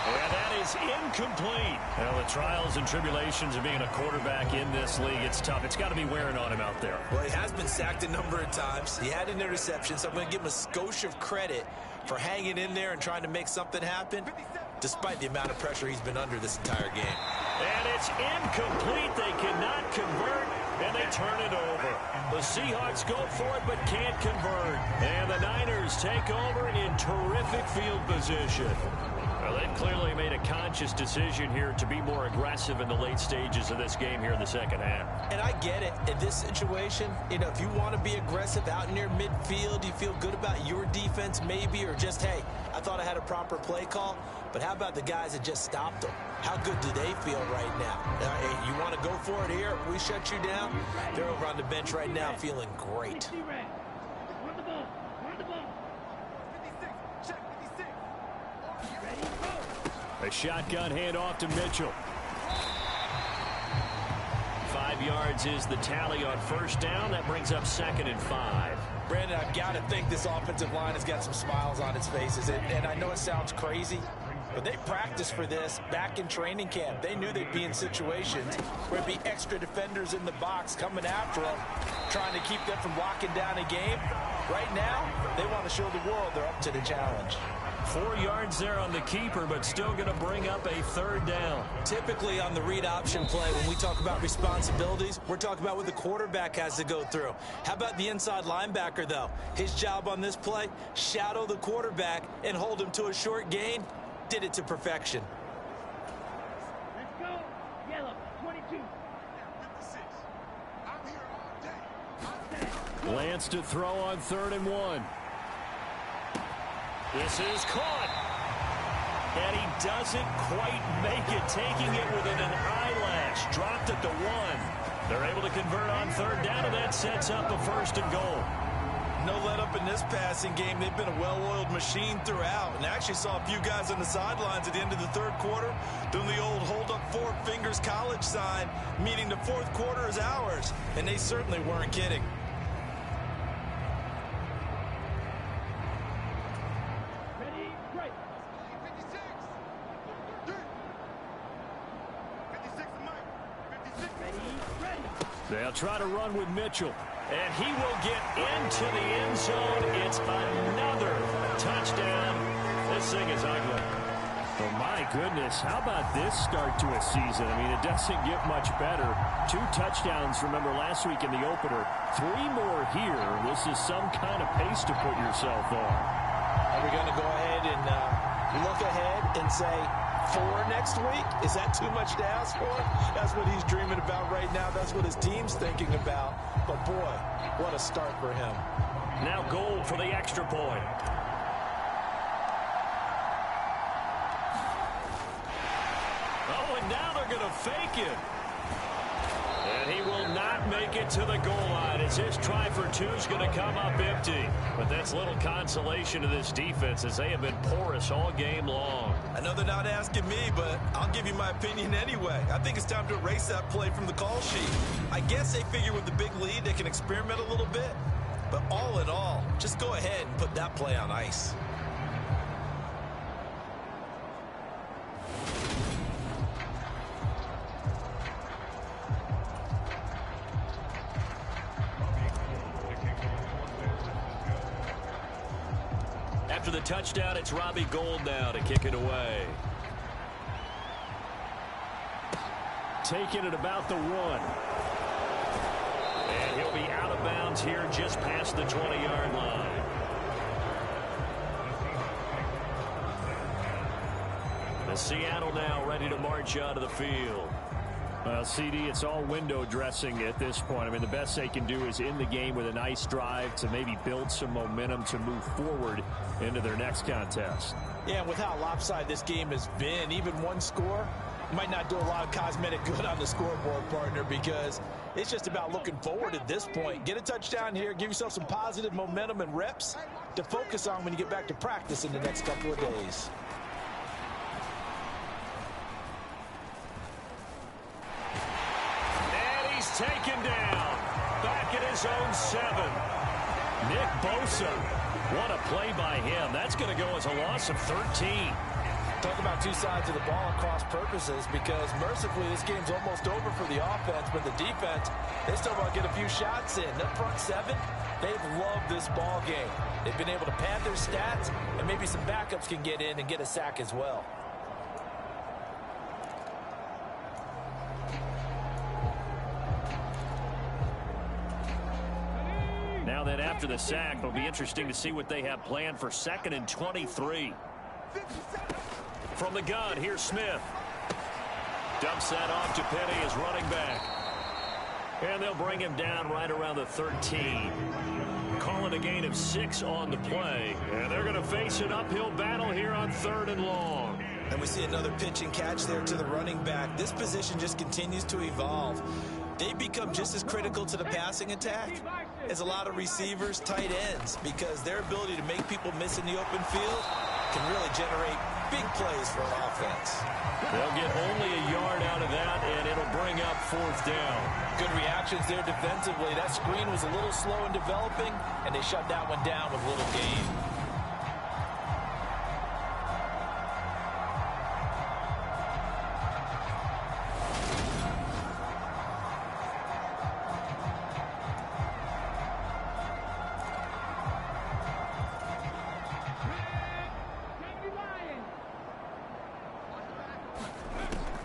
And that is incomplete. Well, the trials and tribulations of being a quarterback in this league, it's tough. It's got to be wearing on him out there. Well, he has been sacked a number of times. He had an interception, so I'm going to give him a skosh of credit for hanging in there and trying to make something happen, despite the amount of pressure he's been under this entire game. And it's incomplete. They cannot convert, and they turn it over. The Seahawks go for it but can't convert. And the Niners take over in terrific field position. Well, they've clearly made a conscious decision here to be more aggressive in the late stages of this game here in the second half. And I get it. In this situation, if you want to be aggressive out near midfield, you feel good about your defense maybe, or just, hey, I thought I had a proper play call. But how about the guys that just stopped them? How good do they feel right now? You want to go for it here? We shut you down. They're over on the bench right now feeling great. Run the ball. Run the ball. 56. Check 56. Ready, go. A shotgun handoff to Mitchell. 5 yards is the tally on first down. That brings up 2nd and 5. Brandon, I've got to think this offensive line has got some smiles on its faces. And I know it sounds crazy, but they practiced for this back in training camp. They knew they'd be in situations where there'd be extra defenders in the box coming after them, trying to keep them from locking down a game. Right now, they want to show the world they're up to the challenge. 4 yards there on the keeper, but still going to bring up a 3rd down. Typically on the read option play, when we talk about responsibilities, we're talking about what the quarterback has to go through. How about the inside linebacker, though? His job on this play, shadow the quarterback and hold him to a short gain. Did it to perfection. Let's go. Yellow, 22. 56. I'm here all day. Lance to throw on 3rd and 1. This is caught. And he doesn't quite make it, taking it within an eyelash. Dropped at the 1. They're able to convert on 3rd down, and that sets up a 1st and goal. No let up in this passing game. They've been a well-oiled machine throughout. And I actually saw a few guys on the sidelines at the end of the 3rd quarter doing the old hold up 4 fingers college sign, meaning the 4th quarter is ours. And they certainly weren't kidding. Ready, break. 56. 56 Mike. 56. Ready. They'll try to run with Mitchell. And he will get into the end zone. It's another touchdown. This thing is ugly. Oh, my goodness. How about this start to a season? I mean, it doesn't get much better. 2 touchdowns, remember, last week in the opener. 3 more here. This is some kind of pace to put yourself on. Are we going to go ahead and look ahead and say 4 next week? Is that too much to ask for? That's what he's dreaming about right now. That's what his team's thinking about. But, boy, what a start for him. Now goal for the extra point. Oh, and now they're going to fake it. And he will not make it to the goal line as his try for 2 is going to come up empty. But that's little consolation to this defense as they have been porous all game long. I know they're not asking me, but I'll give you my opinion anyway. I think it's time to erase that play from the call sheet. I guess they figure with the big lead they can experiment a little bit. But all in all, just go ahead and put that play on ice. After the touchdown, it's Robbie Gould now to kick it away. Taking it about the 1. And he'll be out of bounds here just past the 20-yard line. The Seattle now ready to march out of the field. Well, CD, it's all window dressing at this point. I mean, the best they can do is in the game with a nice drive to maybe build some momentum to move forward into their next contest. Yeah, with how lopsided this game has been, even 1 score might not do a lot of cosmetic good on the scoreboard, partner, because it's just about looking forward at this point. Get a touchdown here, give yourself some positive momentum and reps to focus on when you get back to practice in the next couple of days. Taken down back at his own 7. Nick Bosa, what a play by him. That's going to go as a loss of 13. Talk about two sides of the ball at cross purposes, because mercifully this game's almost over for the offense, but the defense, they still want to get a few shots in. That front seven, they've loved this ball game. They've been able to pad their stats, and maybe some backups can get in and get a sack as well. Now that after the sack, it'll be interesting to see what they have planned for 2nd and 23. From the gun, here's Smith. Dumps that off to Penny as running back. And they'll bring him down right around the 13. Calling a gain of 6 on the play. And they're going to face an uphill battle here on 3rd and long. And we see another pitch and catch there to the running back. This position just continues to evolve. They become just as critical to the passing attack as a lot of receivers, tight ends, because their ability to make people miss in the open field can really generate big plays for an offense. They'll get only a yard out of that, and it'll bring up 4th down. Good reactions there defensively. That screen was a little slow in developing, and they shut that one down with little gain.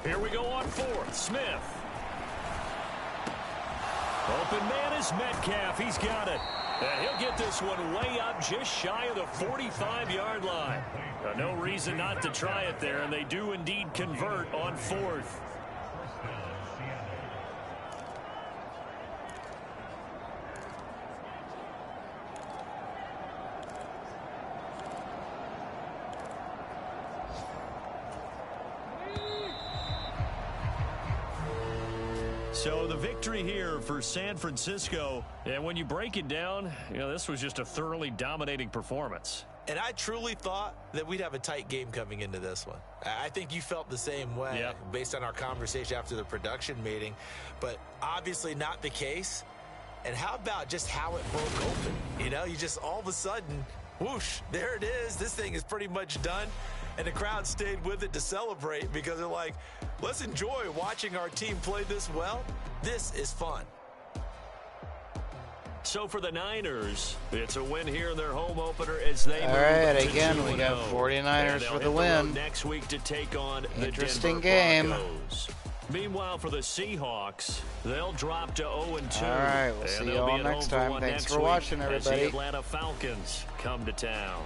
Here we go on 4th. Smith. Open man is Metcalf. He's got it. And he'll get this one way up just shy of the 45-yard line. No reason not to try it there, and they do indeed convert on 4th. So the victory here for San Francisco. And when you break it down, this was just a thoroughly dominating performance. And I truly thought that we'd have a tight game coming into this one. I think you felt the same way based on our conversation after the production meeting. But obviously not the case. And how about just how it broke open? You just all of a sudden, whoosh, there it is. This thing is pretty much done. And the crowd stayed with it to celebrate because they're like, let's enjoy watching our team play this well. This is fun. So for the Niners, it's a win here in their home opener as they All move right, to again, 2-0. we got 49ers for the win. Next week to take on the Interesting Denver game. Broncos. Meanwhile, for the Seahawks, they'll drop to 0-2. All right, we'll see you all next time. Thanks for watching, everybody. As the Atlanta Falcons come to town.